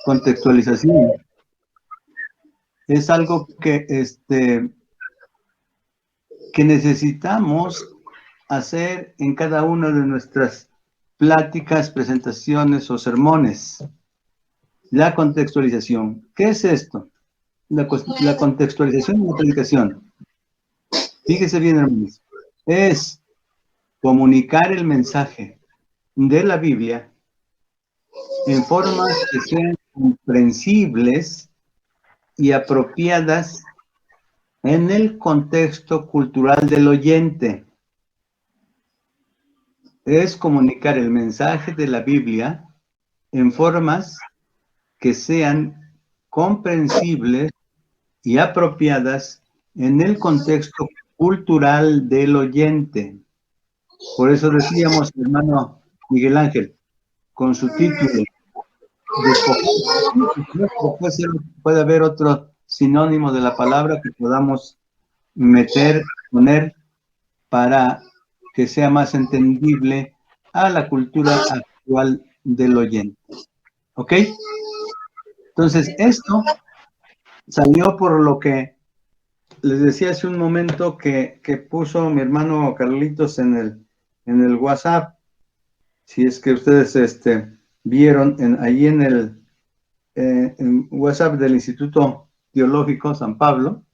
Contextualización es algo que necesitamos hacer en cada una de nuestras pláticas, presentaciones o sermones. La contextualización. ¿Qué es esto? La contextualización de la predicación. Fíjese bien, hermanos. Es comunicar el mensaje de la Biblia en formas que sean comprensibles y apropiadas en el contexto cultural del oyente. Es comunicar el mensaje de la Biblia en formas que sean comprensibles y apropiadas en el contexto cultural del oyente. Por eso decíamos, hermano Miguel Ángel, con su título, después puede haber otro sinónimo de la palabra que podamos poner para que sea más entendible a la cultura actual del oyente. ¿Ok? Entonces, esto salió por lo que les decía hace un momento que puso mi hermano Carlitos en el WhatsApp. Si es que ustedes vieron ahí en el en WhatsApp del Instituto Teológico San Pablo,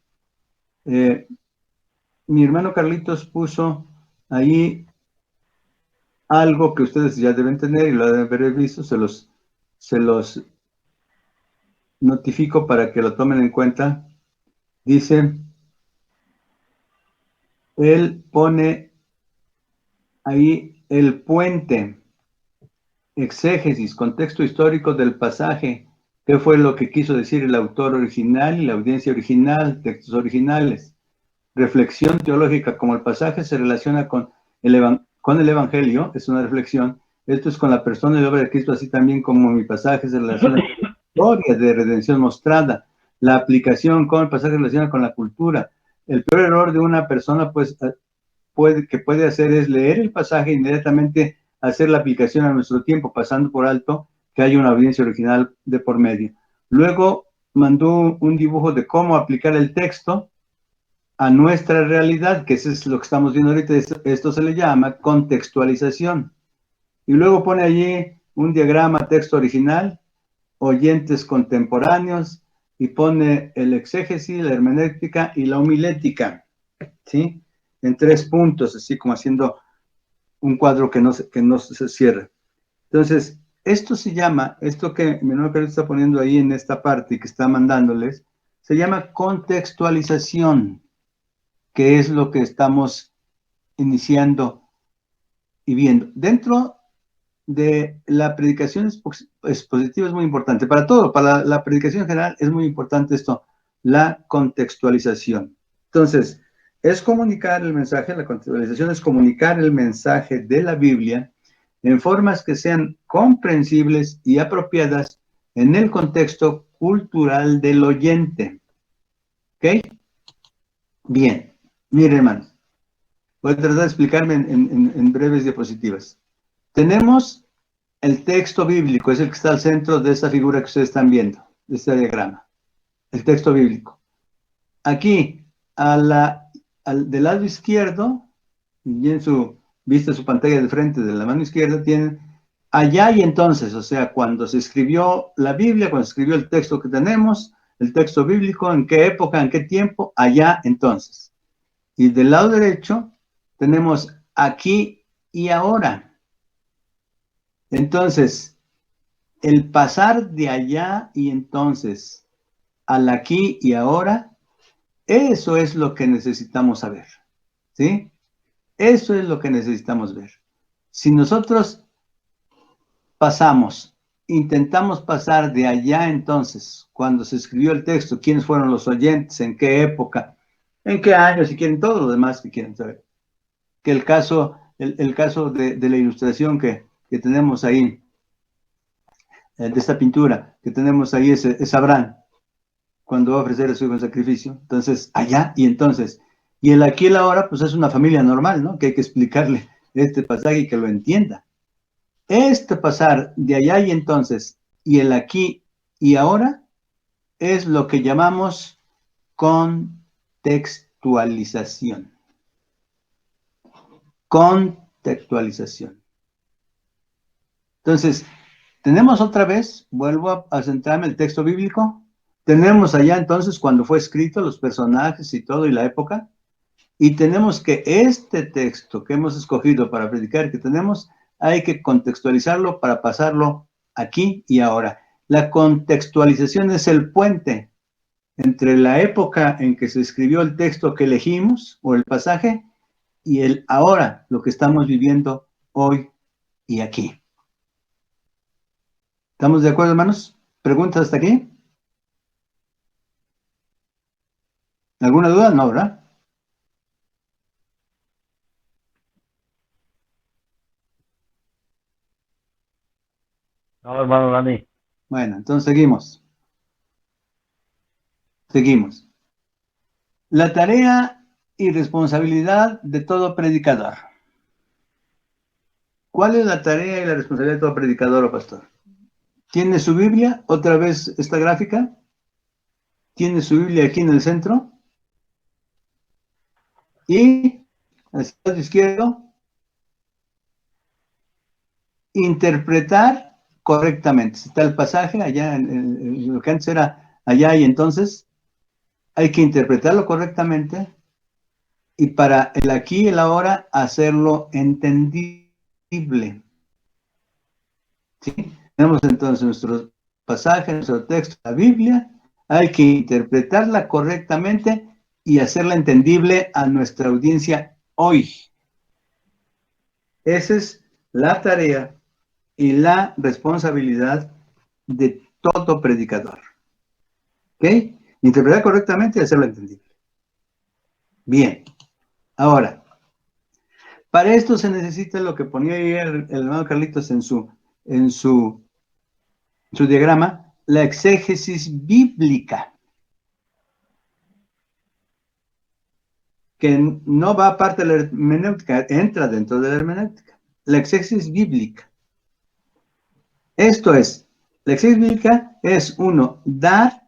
mi hermano Carlitos puso ahí algo que ustedes ya deben tener y lo deben haber visto, se los notifico para que lo tomen en cuenta. Dice, él pone ahí el puente, exégesis, contexto histórico del pasaje, qué fue lo que quiso decir el autor original y la audiencia original, textos originales, reflexión teológica, como el pasaje se relaciona con el Evangelio, es una reflexión, esto es con la persona y la obra de Cristo, así también como mi pasaje se relaciona con la historia de redención mostrada, la aplicación con el pasaje se relaciona con la cultura. El peor error de una persona, pues, puede hacer es leer el pasaje e inmediatamente hacer la aplicación a nuestro tiempo, pasando por alto que hay una audiencia original de por medio. Luego mandó un dibujo de cómo aplicar el texto a nuestra realidad, que eso es lo que estamos viendo ahorita. Esto se le llama contextualización. Y luego pone allí un diagrama, texto original, oyentes contemporáneos, y pone el exégesis, la hermenéutica y la homilética, ¿sí? En 3 puntos, así como haciendo un cuadro que no se cierra. Entonces, esto que mi hermano Carlos está poniendo ahí en esta parte y que está mandándoles, se llama contextualización, que es lo que estamos iniciando y viendo. Dentro de la predicación expositiva es muy importante, para todo, para la predicación en general es muy importante esto, la contextualización. Entonces, es comunicar el mensaje, la contextualización es comunicar el mensaje de la Biblia en formas que sean comprensibles y apropiadas en el contexto cultural del oyente. ¿Ok? Bien, miren, hermanos, voy a tratar de explicarme en breves diapositivas. Tenemos el texto bíblico, es el que está al centro de esta figura que ustedes están viendo, de este diagrama, el texto bíblico. Aquí, del lado izquierdo, y vista su pantalla de frente de la mano izquierda, tienen allá y entonces, o sea, cuando se escribió la Biblia, cuando se escribió el texto que tenemos, el texto bíblico, en qué época, en qué tiempo, allá entonces. Y del lado derecho tenemos aquí y ahora. Entonces, el pasar de allá y entonces al aquí y ahora, eso es lo que necesitamos saber, ¿sí? Eso es lo que necesitamos ver. Si nosotros intentamos pasar de allá entonces, cuando se escribió el texto, quiénes fueron los oyentes, en qué época, en qué año, si quieren, todo lo demás que quieren saber. Que el caso de la ilustración que tenemos ahí, de esta pintura que tenemos ahí, es Abraham, cuando va a ofrecer a su hijo en sacrificio. Entonces, allá y entonces. Y el aquí y el ahora, pues es una familia normal, ¿no? Que hay que explicarle este pasaje y que lo entienda. Este pasar de allá y entonces, y el aquí y ahora es lo que llamamos contextualización. Contextualización. Entonces, tenemos otra vez, vuelvo a centrarme en el texto bíblico, tenemos allá entonces cuando fue escrito, los personajes y todo, y la época, y tenemos que este texto que hemos escogido para predicar, que tenemos, hay que contextualizarlo para pasarlo aquí y ahora. La contextualización es el puente entre la época en que se escribió el texto que elegimos, o el pasaje, y el ahora, lo que estamos viviendo hoy y aquí. ¿Estamos de acuerdo, hermanos? ¿Preguntas hasta aquí? ¿Alguna duda? No, ¿verdad? No, hermano Dani. Bueno, entonces seguimos. Seguimos. La tarea y responsabilidad de todo predicador. ¿Cuál es la tarea y la responsabilidad de todo predicador o pastor? ¿Tiene su Biblia? Otra vez esta gráfica. ¿Tiene su Biblia aquí en el centro? Y al lado izquierdo, interpretar correctamente. Si está el pasaje allá, en lo que antes era allá y entonces, hay que interpretarlo correctamente y para el aquí y el ahora hacerlo entendible. ¿Sí? Tenemos entonces nuestro pasaje, nuestro texto, la Biblia, hay que interpretarla correctamente y hacerla entendible a nuestra audiencia hoy. Esa es la tarea y la responsabilidad de todo predicador. ¿Ok? Interpretar correctamente y hacerlo entendible. Bien. Ahora, para esto se necesita lo que ponía ahí el hermano Carlitos en su diagrama, la exégesis bíblica, que no va aparte de la hermenéutica, entra dentro de la hermenéutica. La exégesis bíblica. Esto es, la exégesis bíblica es dar,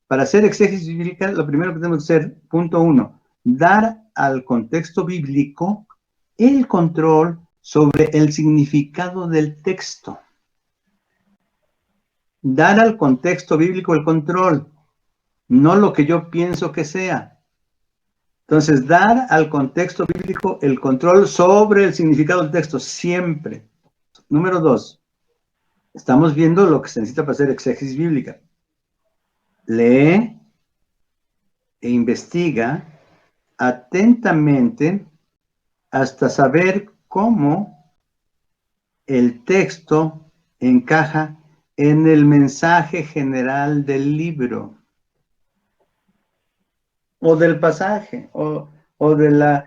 para hacer exégesis bíblica, lo primero que tenemos que hacer, punto 1, dar al contexto bíblico el control sobre el significado del texto. Dar al contexto bíblico el control, no lo que yo pienso que sea. Entonces, dar al contexto bíblico el control sobre el significado del texto, siempre. Número 2, estamos viendo lo que se necesita para hacer exégesis bíblica. Lee e investiga atentamente hasta saber cómo el texto encaja en el mensaje general del libro, o del pasaje, o de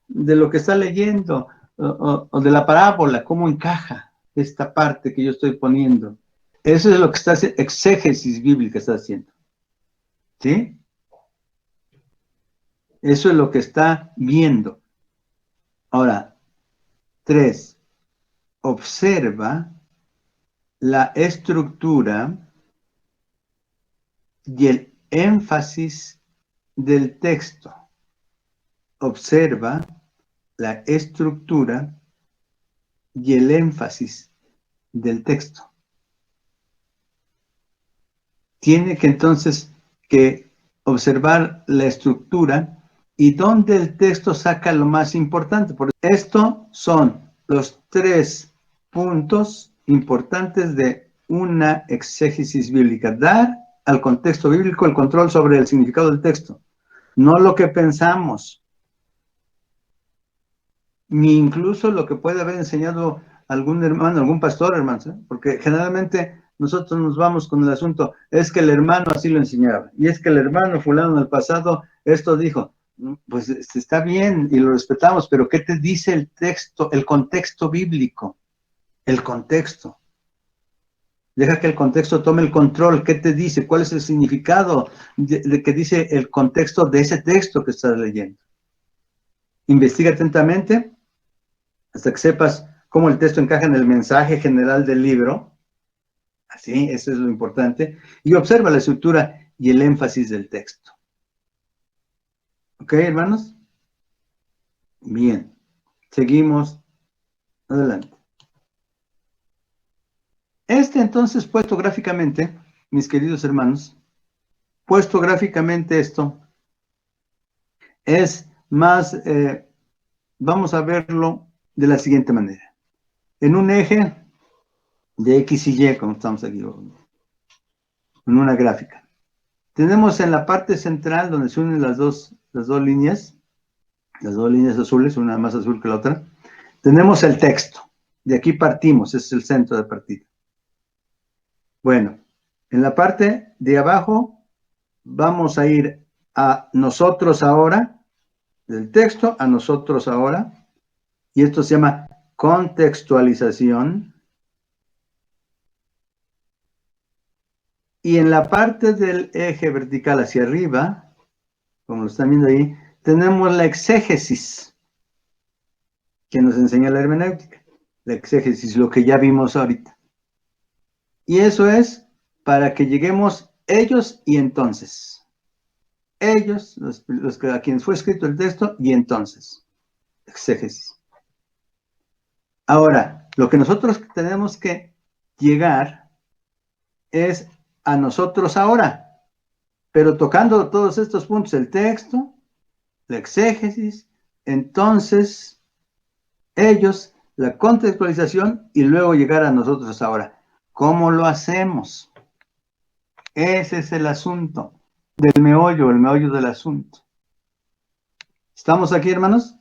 lo que está leyendo, o de la parábola, cómo encaja esta parte que yo estoy poniendo. Eso es lo que está haciendo, exégesis bíblica está haciendo. ¿Sí? Eso es lo que está viendo. Ahora, 3, observa la estructura y el énfasis del texto. Observa la estructura y el énfasis del texto. Tiene que entonces que observar la estructura y dónde el texto saca lo más importante. Por esto son los 3 puntos importantes de una exégesis bíblica. Dar al contexto bíblico el control sobre el significado del texto, no lo que pensamos, ni incluso lo que puede haber enseñado algún hermano, algún pastor, hermanos, porque generalmente nosotros nos vamos con el asunto, es que el hermano así lo enseñaba, y es que el hermano fulano en el pasado esto dijo. Pues está bien y lo respetamos, pero ¿qué te dice el texto, el contexto bíblico? El contexto. Deja que el contexto tome el control. ¿Qué te dice? ¿Cuál es el significado de que dice el contexto de ese texto que estás leyendo? Investiga atentamente hasta que sepas cómo el texto encaja en el mensaje general del libro. Así, eso es lo importante. Y observa la estructura y el énfasis del texto. ¿Ok, hermanos? Bien. Seguimos. Adelante. Entonces, puesto gráficamente, mis queridos hermanos, puesto gráficamente esto, es más, vamos a verlo de la siguiente manera. En un eje de X y Y, como estamos aquí, en una gráfica. Tenemos en la parte central, donde se unen las dos líneas azules, una más azul que la otra, tenemos el texto. De aquí partimos, ese es el centro de partida. Bueno, en la parte de abajo vamos a ir a nosotros ahora, del texto a nosotros ahora, y esto se llama contextualización. Y en la parte del eje vertical hacia arriba, como lo están viendo ahí, tenemos la exégesis, que nos enseña la hermenéutica. La exégesis, lo que ya vimos ahorita. Y eso es para que lleguemos ellos y entonces. Ellos, los que a quienes fue escrito el texto, y entonces. Exégesis. Ahora, lo que nosotros tenemos que llegar es a nosotros ahora, pero tocando todos estos puntos, el texto, la exégesis, entonces, ellos, la contextualización y luego llegar a nosotros ahora. ¿Cómo lo hacemos? Ese es el asunto del meollo, el meollo del asunto. ¿Estamos aquí, hermanos?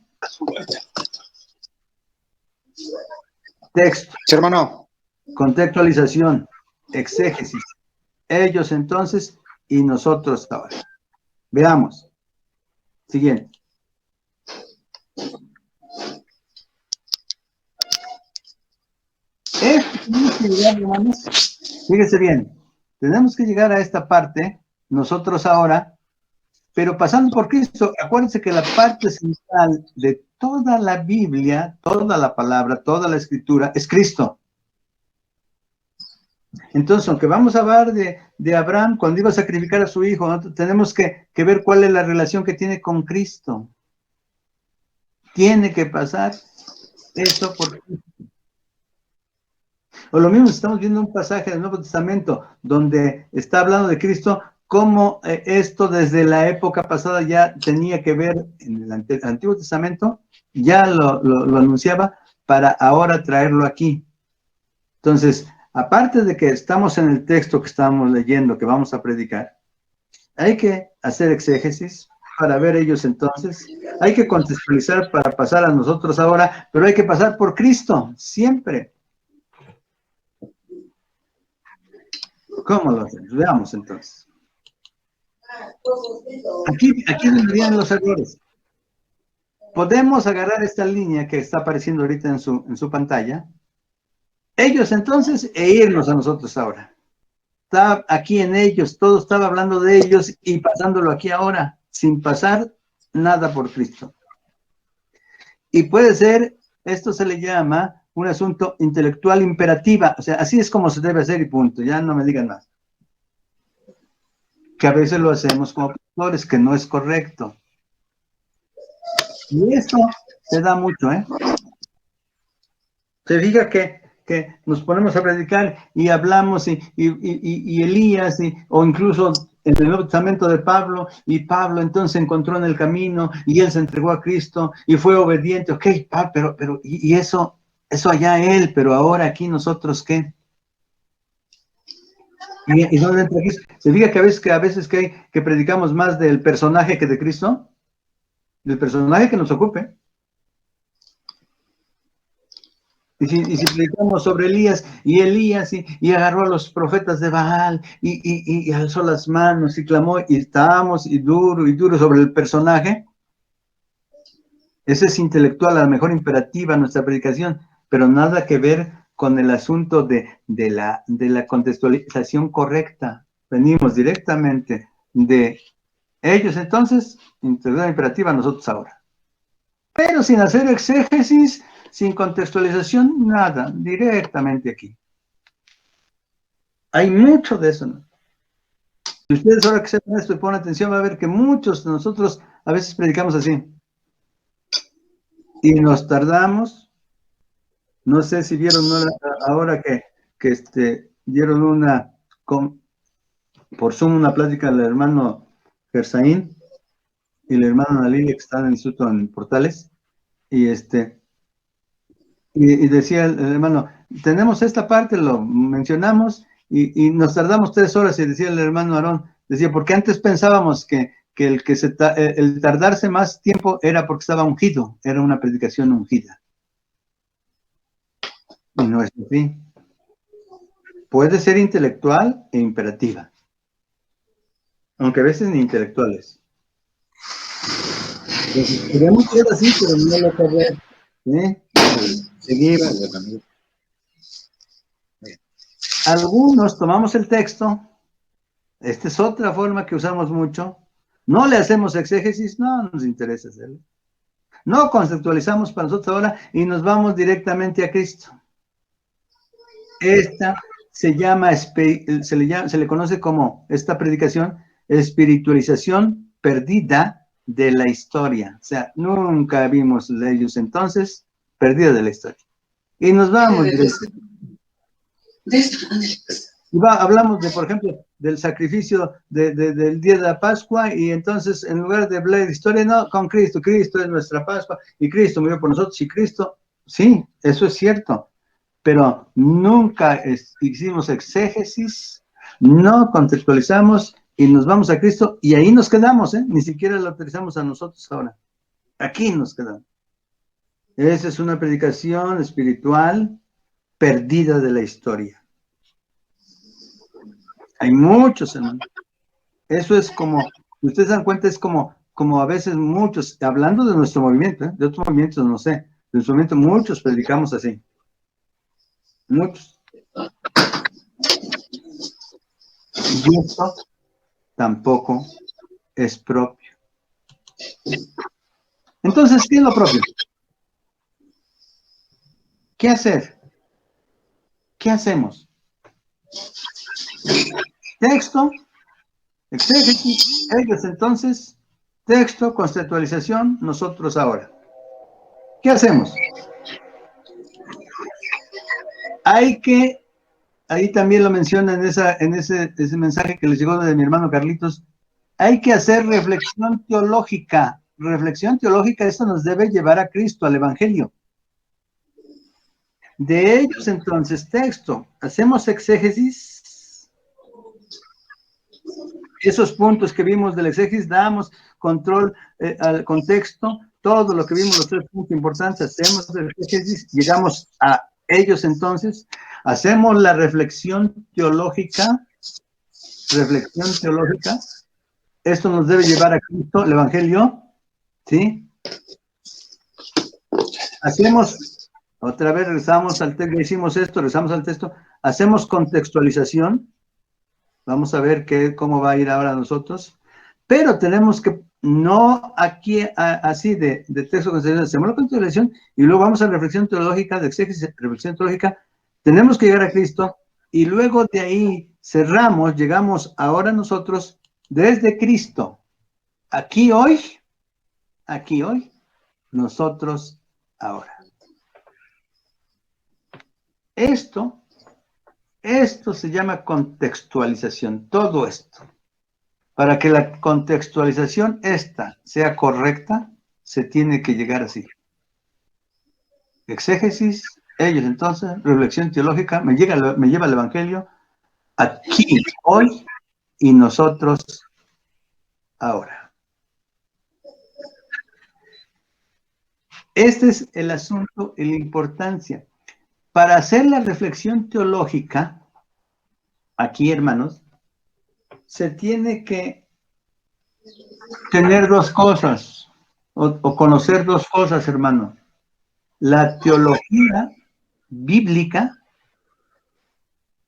Texto. Sí, hermano. Contextualización, exégesis. Ellos entonces y nosotros ahora. Veamos. Siguiente. Tenemos que llegar, hermanos. Fíjese bien. Tenemos que llegar a esta parte, nosotros ahora, pero pasando por Cristo. Acuérdense que la parte central de toda la Biblia, toda la palabra, toda la escritura, es Cristo. Entonces, aunque vamos a hablar de Abraham cuando iba a sacrificar a su hijo, ¿no? Tenemos que ver cuál es la relación que tiene con Cristo. Tiene que pasar esto por Cristo. O lo mismo, estamos viendo un pasaje del Nuevo Testamento donde está hablando de Cristo, cómo esto desde la época pasada ya tenía que ver en el Antiguo Testamento, ya lo anunciaba para ahora traerlo aquí. Entonces, aparte de que estamos en el texto que estamos leyendo, que vamos a predicar, hay que hacer exégesis para ver ellos entonces, hay que contextualizar para pasar a nosotros ahora, pero hay que pasar por Cristo, siempre. ¿Cómo lo hacemos? Veamos entonces. Aquí vendrían los errores. Podemos agarrar esta línea que está apareciendo ahorita en su pantalla, ellos entonces, e irnos a nosotros ahora. Está aquí en ellos, todo estaba hablando de ellos y pasándolo aquí ahora, sin pasar nada por Cristo. Y puede ser, esto se le llama un asunto intelectual imperativa, o sea, así es como se debe hacer y punto, ya no me digan más. Que a veces lo hacemos como pastores, que no es correcto. Y esto se da mucho, ¿eh? Se fija que nos ponemos a predicar y hablamos y Elías, o incluso en el Nuevo Testamento de Pablo, y Pablo entonces encontró en el camino y él se entregó a Cristo y fue obediente. Ok, pero y eso allá él, pero ahora aquí nosotros, ¿qué? ¿Y dónde entra Cristo? Se fija que a veces que predicamos más del personaje que de Cristo, del personaje que nos ocupe. Y si predicamos sobre Elías, y agarró a los profetas de Baal, y alzó las manos, y clamó, y estábamos, y duro sobre el personaje, ese es intelectual, a lo mejor imperativa nuestra predicación, pero nada que ver con el asunto de la contextualización correcta. Venimos directamente de ellos entonces, intelectual imperativa, nosotros ahora. Pero sin hacer exégesis, sin contextualización, nada, directamente aquí. Hay mucho de eso, ¿no? Si ustedes ahora que sepan esto y ponen atención, va a ver que muchos de nosotros a veces predicamos así. Y nos tardamos. No sé si vieron ahora que dieron por Zoom una plática del hermano Gersaín y el hermano Nalili, que está en el instituto en Portales, y decía el hermano, tenemos esta parte, lo mencionamos, y nos tardamos 3 horas, y decía el hermano Aarón, decía, porque antes pensábamos que el tardarse más tiempo era porque estaba ungido, era una predicación ungida. Y no es así. Puede ser intelectual e imperativa, aunque a veces ni intelectuales. Podemos ser así, pero no lo saber. Seguimos. Algunos tomamos el texto, esta es otra forma que usamos mucho, no le hacemos exégesis, no nos interesa hacerlo. No conceptualizamos para nosotros ahora y nos vamos directamente a Cristo. Esta se le conoce como, esta predicación, espiritualización perdida de la historia. O sea, nunca vimos de ellos entonces, perdida de la historia. Y nos vamos directamente. Hablamos de, por ejemplo, del sacrificio del día de la Pascua, y entonces en lugar de hablar de historia, no, con Cristo, Cristo es nuestra Pascua, y Cristo murió por nosotros, y Cristo, sí, eso es cierto, pero nunca hicimos exégesis, no contextualizamos, y nos vamos a Cristo, y ahí nos quedamos, ni siquiera lo utilizamos a nosotros ahora, aquí nos quedamos. Esa es una predicación espiritual perdida de la historia. Hay muchos, hermanos. Eso es como, si ustedes se dan cuenta, es como a veces muchos, hablando de nuestro movimiento, de otros movimientos, no sé, de nuestro movimiento, muchos predicamos así. Muchos. Y esto tampoco es propio. Entonces, ¿qué es lo propio? ¿Qué hacer? ¿Qué hacemos? Texto, exégesis, ellos entonces, texto, conceptualización, nosotros ahora. ¿Qué hacemos? Hay que, ahí también lo menciona en ese mensaje que les llegó de mi hermano Carlitos, hay que hacer reflexión teológica. Reflexión teológica, esto nos debe llevar a Cristo, al Evangelio. De ellos, entonces, texto. Hacemos exégesis. Esos puntos que vimos del exégesis, damos control al contexto. Todo lo que vimos, los 3 puntos importantes, hacemos el exégesis, llegamos a ellos, entonces. Hacemos la reflexión teológica. Reflexión teológica. Esto nos debe llevar a Cristo, el Evangelio, ¿sí? Hacemos, otra vez regresamos al texto, hicimos esto, regresamos al texto, hacemos contextualización, vamos a ver cómo va a ir ahora nosotros, pero tenemos que, no aquí así de texto, hacemos la contextualización y luego vamos a reflexión teológica, de exégesis, reflexión teológica, tenemos que llegar a Cristo y luego de ahí cerramos, llegamos ahora nosotros desde Cristo, aquí hoy, nosotros ahora. Esto se llama contextualización, todo esto. Para que la contextualización esta sea correcta, se tiene que llegar así. Exégesis, ellos entonces, reflexión teológica, me lleva al Evangelio, aquí, hoy, y nosotros ahora. Este es el asunto y la importancia. Para hacer la reflexión teológica, aquí, hermanos, se tiene que tener 2 cosas, o conocer 2 cosas, hermano. La teología bíblica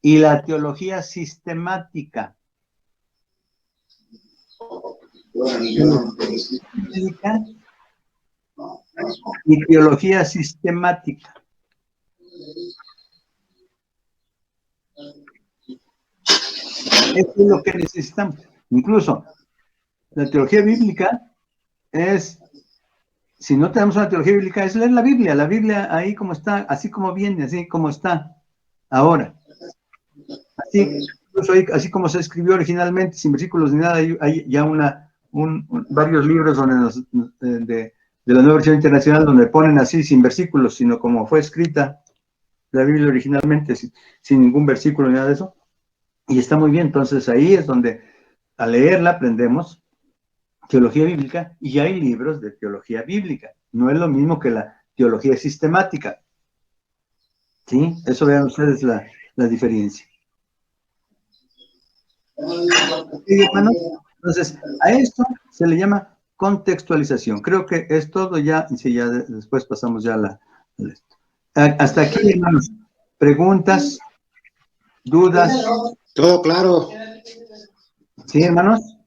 y la teología sistemática. Bíblica y teología sistemática. Eso es lo que necesitamos. Incluso la teología bíblica es, si no tenemos una teología bíblica, es leer la Biblia ahí como está, así como viene, así como está ahora. Así como se escribió originalmente, sin versículos ni nada, hay ya varios libros de la Nueva Versión Internacional donde ponen así, sin versículos, sino como fue escrita la Biblia originalmente, sin ningún versículo ni nada de eso. Y está muy bien, entonces ahí es donde al leerla aprendemos teología bíblica y hay libros de teología bíblica. No es lo mismo que la teología sistemática. ¿Sí? Eso vean ustedes la diferencia. ¿Sí, hermano? Entonces, a esto se le llama contextualización. Creo que es todo ya, y si ya después pasamos ya a hasta aquí, hermanos. ¿Preguntas? ¿Dudas? Todo claro. ¿Sí, hermanos?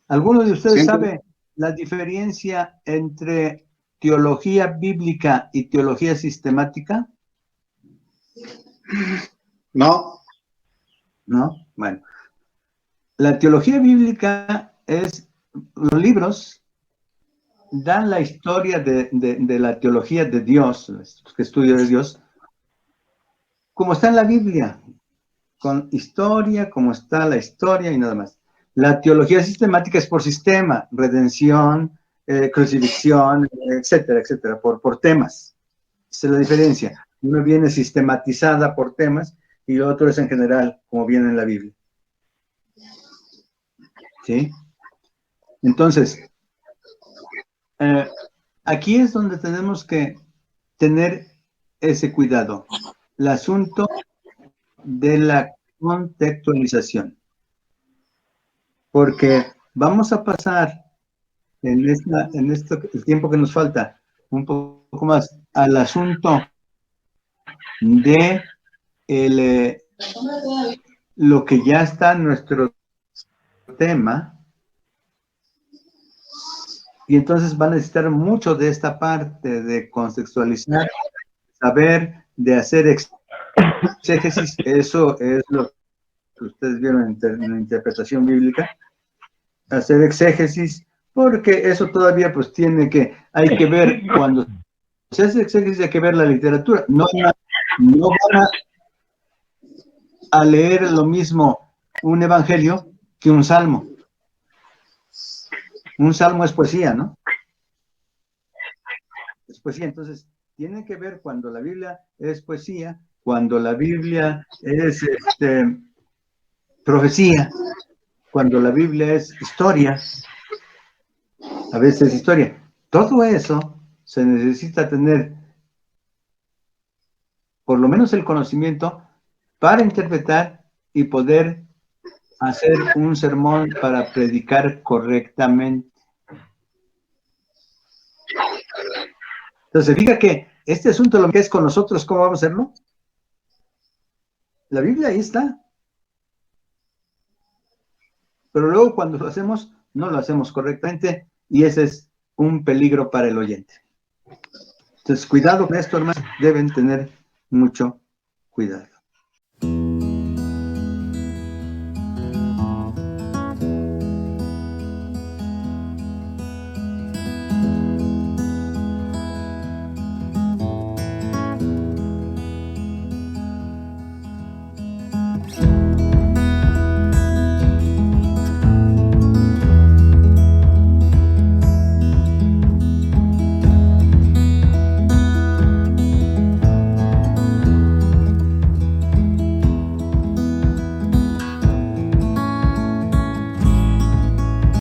¿Alguno de ustedes Sí. sabe la diferencia entre teología bíblica y teología sistemática? No. ¿No? Bueno. La teología bíblica es, los libros dan la historia de la teología de Dios, los que estudian de Dios, como está en la Biblia, con historia, como está la historia y nada más. La teología sistemática es por sistema, redención, crucifixión, etcétera, etcétera, por temas. Esa es la diferencia. Uno viene sistematizada por temas y lo otro es en general, como viene en la Biblia. ¿Sí? Entonces, aquí es donde tenemos que tener ese cuidado. El asunto de la contextualización. Porque vamos a pasar el tiempo que nos falta, un poco más, al asunto de lo que ya está en nuestro tema, y entonces van a necesitar mucho de esta parte de contextualizar, saber, de hacer exégesis. Eso es lo que ustedes vieron en la interpretación bíblica, hacer exégesis, porque eso todavía pues hay que ver, cuando se hace exégesis hay que ver la literatura, no van a leer lo mismo un evangelio que un salmo. Un salmo es poesía, ¿no? Es poesía, entonces tienen que ver cuando la Biblia es poesía, cuando la Biblia es profecía, cuando la Biblia es historia, a veces historia. Todo eso se necesita tener por lo menos el conocimiento para interpretar y poder hacer un sermón para predicar correctamente. Entonces, fíjate que este asunto, lo que es con nosotros, ¿cómo vamos a hacerlo? La Biblia ahí está. Pero luego cuando lo hacemos, no lo hacemos correctamente y ese es un peligro para el oyente. Entonces, cuidado con esto, hermanos. Deben tener mucho cuidado.